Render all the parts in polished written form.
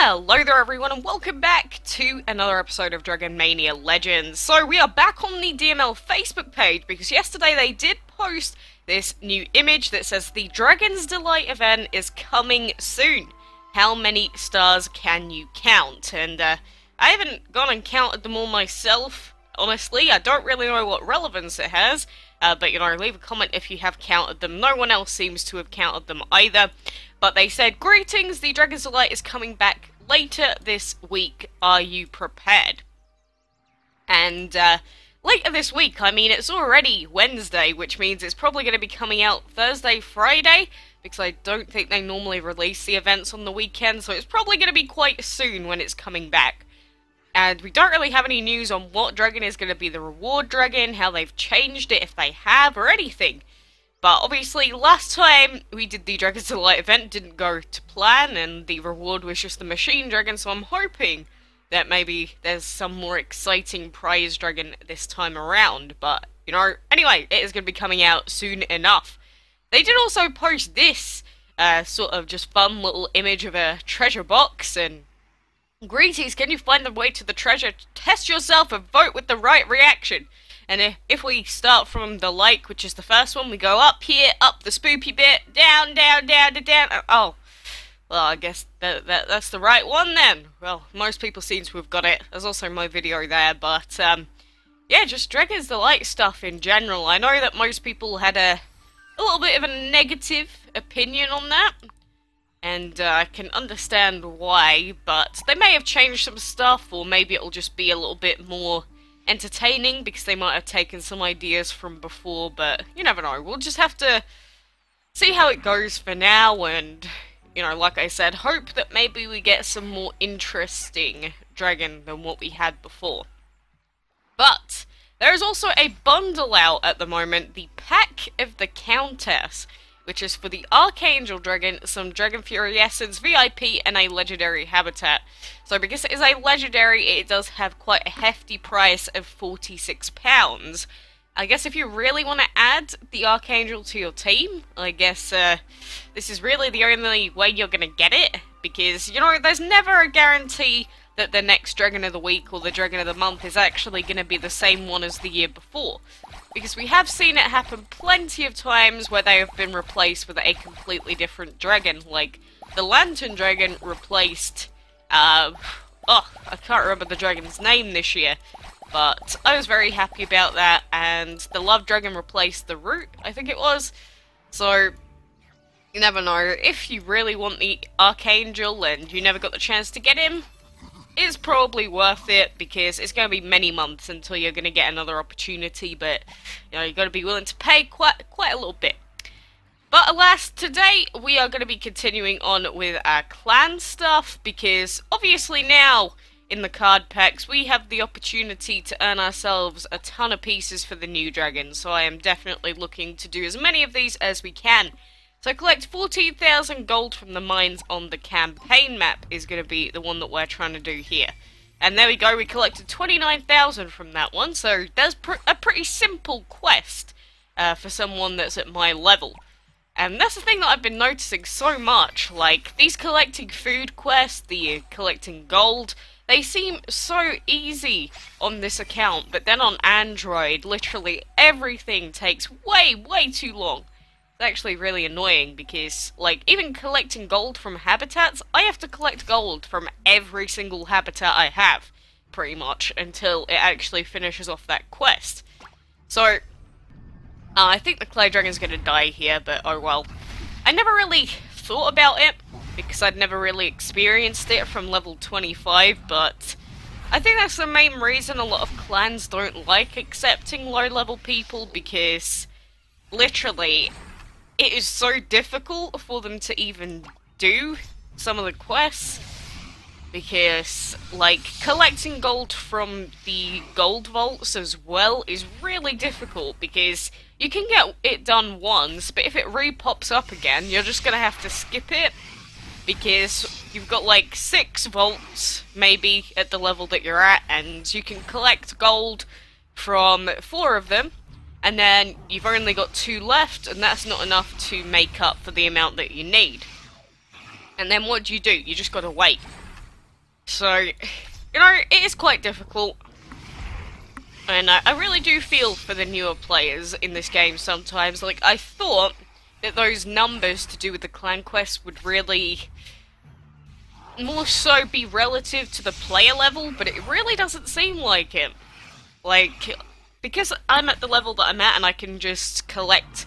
Hello there everyone and welcome back to another episode of Dragon Mania Legends. So we are back on the DML Facebook page because yesterday they did post this new image that says the Dragon's Delight event is coming soon. How many stars can you count? And I haven't gone and counted them all myself, honestly. I don't really know what relevance it has. But you know, leave a comment if you have counted them. No one else seems to have counted them either. But they said, greetings, the Dragon's Delight is coming back later this week. Are you prepared? And later this week, I mean, it's already Wednesday, which means it's probably going to be coming out Thursday, Friday, because I don't think they normally release the events on the weekend, so it's probably going to be quite soon when it's coming back. And we don't really have any news on what dragon is going to be the reward dragon, how they've changed it, if they have, or anything. But obviously, last time we did the Dragon's Delight event, didn't go to plan, and the reward was just the machine dragon, so I'm hoping that maybe there's some more exciting prize dragon this time around. But, you know, anyway, it is going to be coming out soon enough. They did also post this sort of just fun little image of a treasure box, and greetings, can you find the way to the treasure? Test yourself and vote with the right reaction. And if we start from the lake, which is the first one, we go up here, up the spoopy bit, down, down, down, down. Oh, well, I guess that's the right one then. Well, most people seem to have got it. There's also my video there, but yeah, just Dragon's Delight stuff in general. I know that most people had a little bit of a negative opinion on that. And I can understand why, but they may have changed some stuff, or maybe it'll just be a little bit more entertaining because they might have taken some ideas from before, but you never know. We'll just have to see how it goes for now, and, you know, like I said, hope that maybe we get some more interesting dragon than what we had before. But there is also a bundle out at the moment, the Pack of the Countess, which is for the Archangel Dragon, some Dragon Fury Essence, VIP, and a Legendary Habitat. So because it is a Legendary, it does have quite a hefty price of £46. I guess if you really want to add the Archangel to your team, I guess this is really the only way you're going to get it. Because, you know, there's never a guarantee that the next Dragon of the Week or the Dragon of the Month is actually going to be the same one as the year before. Because we have seen it happen plenty of times where they have been replaced with a completely different dragon. Like, the Lantern Dragon replaced, I can't remember the dragon's name this year. But I was very happy about that, and the Love Dragon replaced the Root, I think it was. So, you never know. If you really want the Archangel and you never got the chance to get him, it's probably worth it, because it's going to be many months until you're going to get another opportunity, but, you know, you've got to be willing to pay quite a little bit. But alas, today we are going to be continuing on with our clan stuff, because obviously now in the card packs we have the opportunity to earn ourselves a ton of pieces for the new dragon, so I am definitely looking to do as many of these as we can. So collect 14,000 gold from the mines on the campaign map is going to be the one that we're trying to do here. And there we go, we collected 29,000 from that one, so that's a pretty simple quest for someone that's at my level. And that's the thing that I've been noticing so much, like, these collecting food quests, the collecting gold, they seem so easy on this account, but then on Android, literally everything takes way too long. It's actually really annoying because, like, even collecting gold from habitats, I have to collect gold from every single habitat I have, pretty much, until it actually finishes off that quest. So, I think the Clay Dragon's gonna die here, but oh well. I never really thought about it, because I'd never really experienced it from level 25, but I think that's the main reason a lot of clans don't like accepting low-level people, because, literally, it is so difficult for them to even do some of the quests, because, like, collecting gold from the gold vaults as well is really difficult, because you can get it done once, but if it re-pops up again, you're just gonna have to skip it, because you've got, like, 6 vaults, maybe, at the level that you're at, and you can collect gold from 4 of them, and then you've only got 2 left, and that's not enough to make up for the amount that you need. And then what do? You just gotta wait. So, you know, it is quite difficult. And I really do feel for the newer players in this game sometimes. Like, I thought that those numbers to do with the clan quests would really more so be relative to the player level, but it really doesn't seem like it. Like, because I'm at the level that I'm at and I can just collect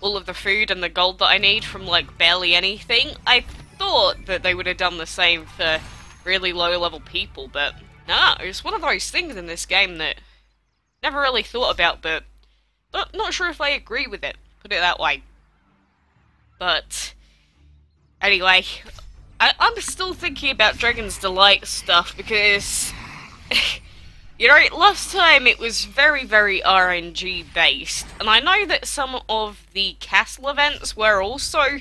all of the food and the gold that I need from, like, barely anything, I thought that they would have done the same for really low level people, but nah, it's one of those things in this game that never really thought about, but not sure if I agree with it, put it that way. But anyway, I'm still thinking about Dragon's Delight stuff because, you know, last time it was very, very RNG based, and I know that some of the castle events were also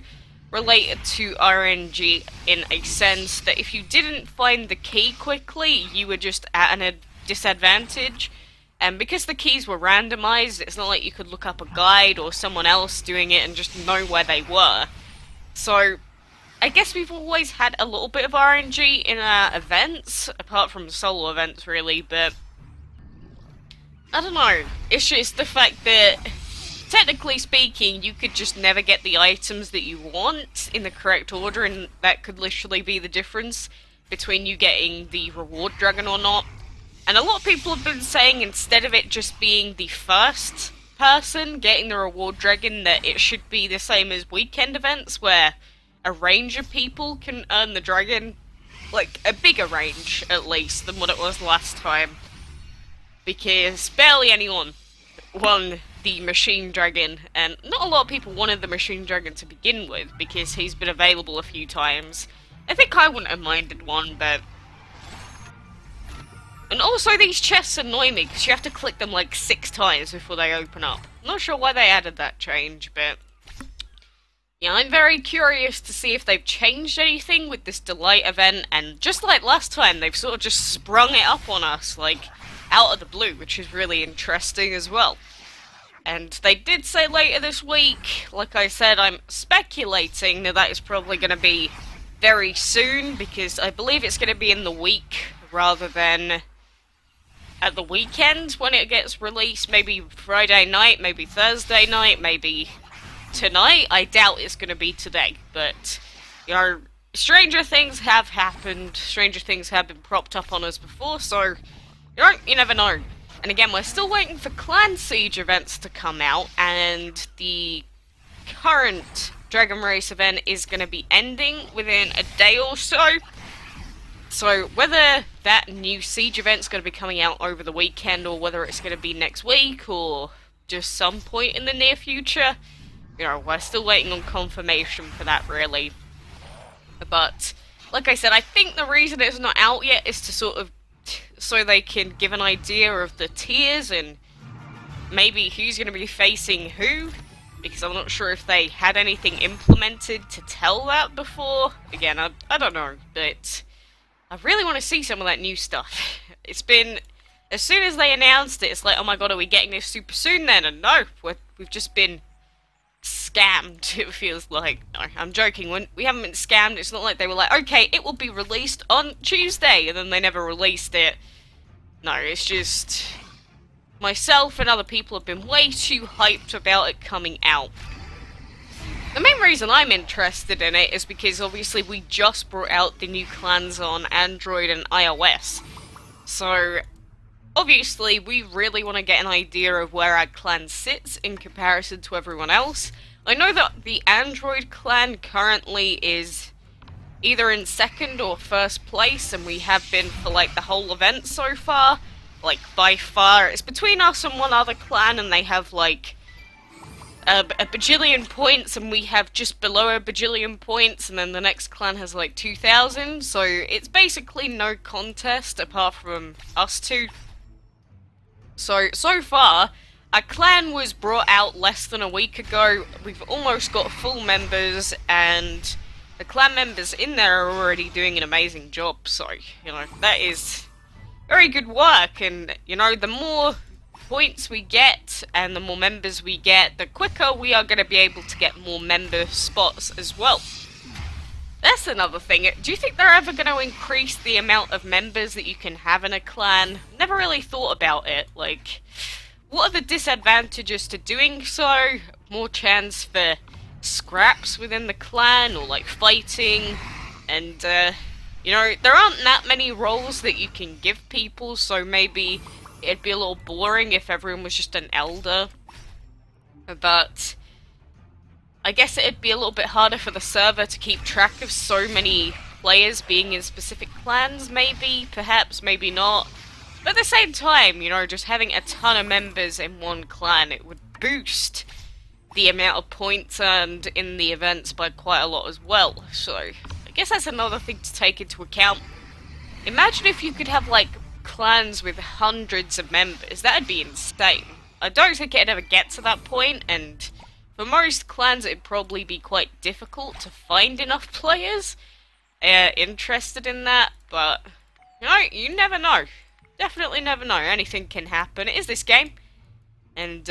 related to RNG in a sense that if you didn't find the key quickly, you were just at a disadvantage. And because the keys were randomized, it's not like you could look up a guide or someone else doing it and just know where they were. So, I guess we've always had a little bit of RNG in our events, apart from solo events really, but I don't know. It's just the fact that, technically speaking, you could just never get the items that you want in the correct order, and that could literally be the difference between you getting the reward dragon or not. And a lot of people have been saying instead of it just being the first person getting the reward dragon, that it should be the same as weekend events where a range of people can earn the dragon. Like, a bigger range, at least, than what it was last time. Because barely anyone won the machine dragon, and not a lot of people wanted the machine dragon to begin with, because he's been available a few times. I think I wouldn't have minded one, but... And also these chests annoy me, because you have to click them like 6 times before they open up. I'm not sure why they added that change, but... yeah, I'm very curious to see if they've changed anything with this Delight event, and just like last time, they've sort of just sprung it up on us, like, out of the blue, which is really interesting as well. And they did say later this week, like I said, I'm speculating that is probably going to be very soon, because I believe it's going to be in the week rather than at the weekend when it gets released. Maybe Friday night, maybe Thursday night, maybe tonight. I doubt it's going to be today, but, you know, stranger things have happened, stranger things have been propped up on us before, so, you never know. And again, we're still waiting for Clan Siege events to come out, and the current Dragon Race event is going to be ending within a day or so. So whether that new Siege event's going to be coming out over the weekend, or whether it's going to be next week, or just some point in the near future, you know, we're still waiting on confirmation for that, really. But, like I said, I think the reason it's not out yet is to sort of so they can give an idea of the tiers and maybe who's going to be facing who, because I'm not sure if they had anything implemented to tell that before. Again, I don't know, but I really want to see some of that new stuff. It's been, as soon as they announced it, it's like, oh my god, are we getting this super soon then? And no, we've just been scammed, it feels like. No, I'm joking, we haven't been scammed. It's not like they were like, okay, it will be released on Tuesday, and then they never released it. No, it's just myself and other people have been way too hyped about it coming out. The main reason I'm interested in it is because obviously we just brought out the new clans on Android and iOS. So obviously we really want to get an idea of where our clan sits in comparison to everyone else. I know that the Android clan currently is either in 2nd or 1st place, and we have been for like the whole event so far. Like, by far. It's between us and one other clan, and they have like a bajillion points, and we have just below a bajillion points, and then the next clan has like 2,000, so it's basically no contest apart from us two. So far, our clan was brought out less than a week ago. We've almost got full members, and the clan members in there are already doing an amazing job, so, you know, that is very good work. And, you know, the more points we get and the more members we get, the quicker we are going to be able to get more member spots as well. That's another thing. Do you think they're ever going to increase the amount of members that you can have in a clan? Never really thought about it. Like, what are the disadvantages to doing so? More chance for scraps within the clan, or like fighting, and you know, there aren't that many roles that you can give people, so maybe it'd be a little boring if everyone was just an elder. But I guess it'd be a little bit harder for the server to keep track of so many players being in specific clans, maybe, perhaps, maybe not. But at the same time, you know, just having a ton of members in one clan, it would boost the amount of points earned in the events by quite a lot as well. So, I guess that's another thing to take into account. Imagine if you could have, like, clans with hundreds of members. That'd be insane. I don't think it'd ever get to that point, and for most clans it'd probably be quite difficult to find enough players interested in that, but, you know, you never know. Definitely never know. Anything can happen. It is this game, and,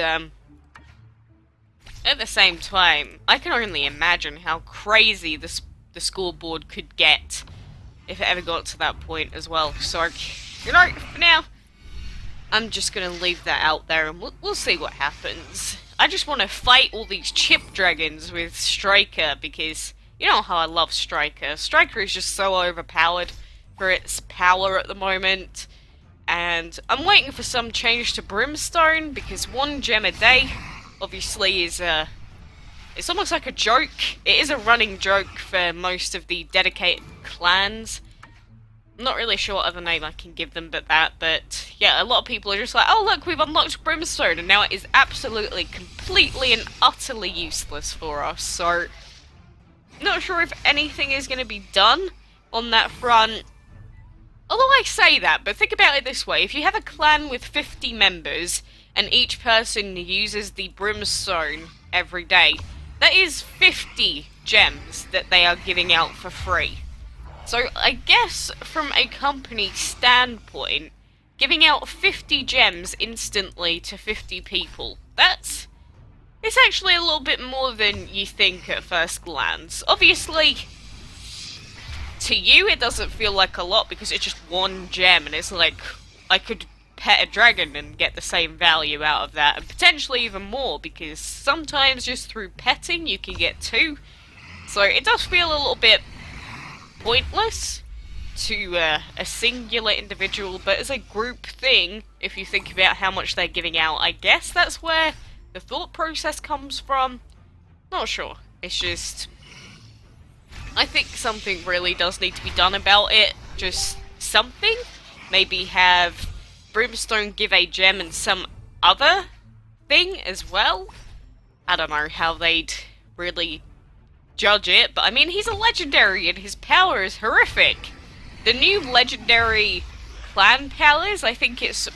at the same time, I can only imagine how crazy the scoreboard could get if it ever got to that point as well. So, you know, for now, I'm just gonna leave that out there and we'll see what happens. I just want to fight all these chip dragons with Striker because you know how I love Striker. Striker is just so overpowered for its power at the moment. And I'm waiting for some change to Brimstone because 1 gem a day obviously is it's almost like a joke. It is a running joke for most of the dedicated clans. I'm not really sure what other name I can give them but that, but yeah, a lot of people are just like, oh look, we've unlocked Brimstone, and now it is absolutely, completely and utterly useless for us, so not sure if anything is going to be done on that front. Although I say that, but think about it this way, if you have a clan with 50 members, and each person uses the Brimstone every day, that is 50 gems that they are giving out for free. So I guess from a company standpoint, giving out 50 gems instantly to 50 people, it's actually a little bit more than you think at first glance. Obviously, to you it doesn't feel like a lot because it's just 1 gem, and it's like, I could pet a dragon and get the same value out of that, and potentially even more, because sometimes just through petting you can get 2. So it does feel a little bit pointless to a singular individual, but as a group thing, if you think about how much they're giving out, I guess that's where the thought process comes from. Not sure. It's just, I think something really does need to be done about it. Just something. Maybe have Brimstone give a gem and some other thing as well. I don't know how they'd really judge it, but I mean, he's a legendary and his power is horrific. The new legendary clan powers, I think is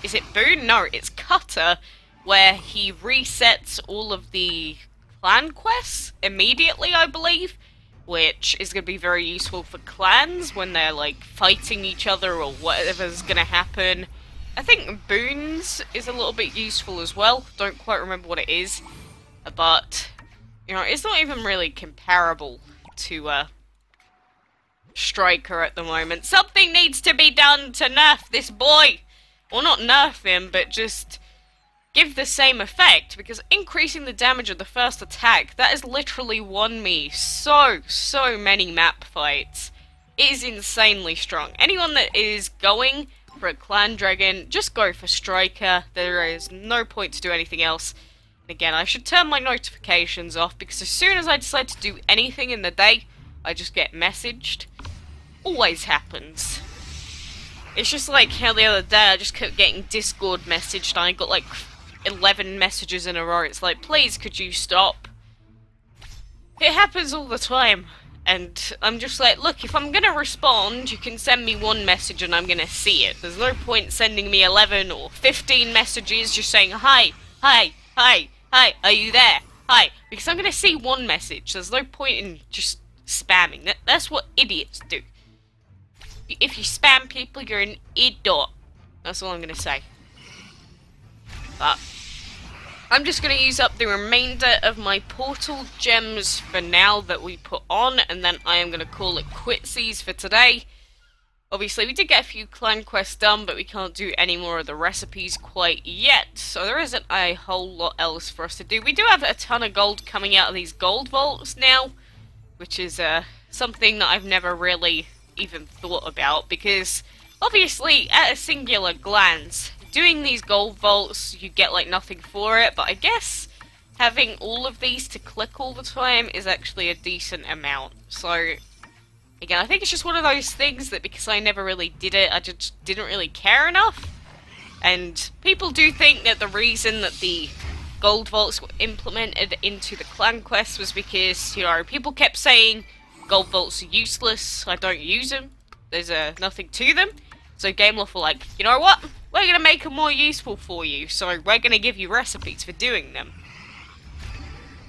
it Boon? No, it's Cutter, where he resets all of the clan quests immediately, I believe, which is going to be very useful for clans when they're like fighting each other or whatever's going to happen. I think Boons is a little bit useful as well, don't quite remember what it is, but you know, it's not even really comparable to Striker at the moment. Something needs to be done to nerf this boy! Well, not nerf him, but just give the same effect, because increasing the damage of the first attack, that has literally won me so many map fights. It is insanely strong. Anyone that is going for a clan dragon, just go for Striker. There is no point to do anything else. Again, I should turn my notifications off, because as soon as I decide to do anything in the day, I just get messaged. Always happens. It's just like how the other day I just kept getting Discord messaged, and I got like 11 messages in a row. It's like, please could you stop? It happens all the time, and I'm just like, look, if I'm gonna respond, you can send me 1 message and I'm gonna see it. There's no point sending me 11 or 15 messages just saying, hi, hi, hi, hi, are you there? Hi. Because I'm gonna see 1 message. There's no point in just spamming. That's what idiots do. If you spam people, you're an idiot. That's all I'm gonna say. But I'm just going to use up the remainder of my portal gems for now that we put on, and then I am going to call it quitsies for today. Obviously, we did get a few clan quests done, but we can't do any more of the recipes quite yet, so there isn't a whole lot else for us to do. We do have a ton of gold coming out of these gold vaults now, which is something that I've never really even thought about, because obviously, at a singular glance, doing these gold vaults, you get like nothing for it, but I guess having all of these to click all the time is actually a decent amount. So again, I think it's just one of those things that because I never really did it, I just didn't really care enough. And people do think that the reason that the gold vaults were implemented into the clan quests was because, you know, people kept saying gold vaults are useless, I don't use them, there's nothing to them. So Gameloft were like, you know what, we're going to make them more useful for you, so we're going to give you recipes for doing them.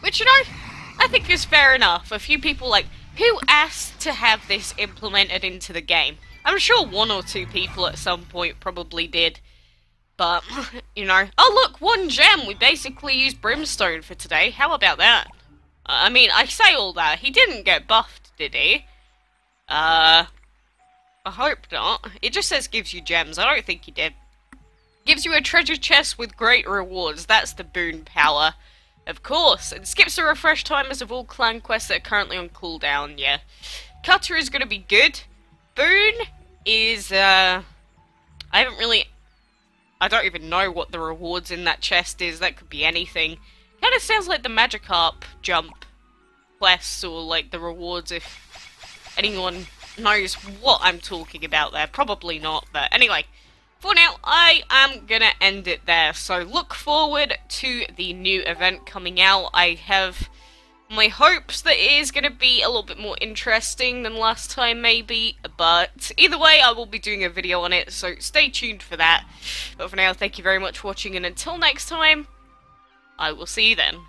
Which, you know, I think is fair enough. A few people like, who asked to have this implemented into the game? I'm sure one or two people at some point probably did. But, you know, oh look, 1 gem! We basically used Brimstone for today. How about that? I mean, I say all that. He didn't get buffed, did he? I hope not. It just says gives you gems. I don't think he did. Gives you a treasure chest with great rewards. That's the boon power. Of course, and skips the refresh timers of all clan quests that are currently on cooldown, yeah. Cutter is going to be good. Boon is, I don't even know what the rewards in that chest is. That could be anything. Kind of sounds like the Magikarp jump quests, or like the rewards, if anyone knows what I'm talking about there. Probably not, but anyway. For now, I am gonna end it there, so look forward to the new event coming out. I have my hopes that it is gonna be a little bit more interesting than last time, maybe, but either way, I will be doing a video on it, so stay tuned for that. But for now, thank you very much for watching, and until next time, I will see you then.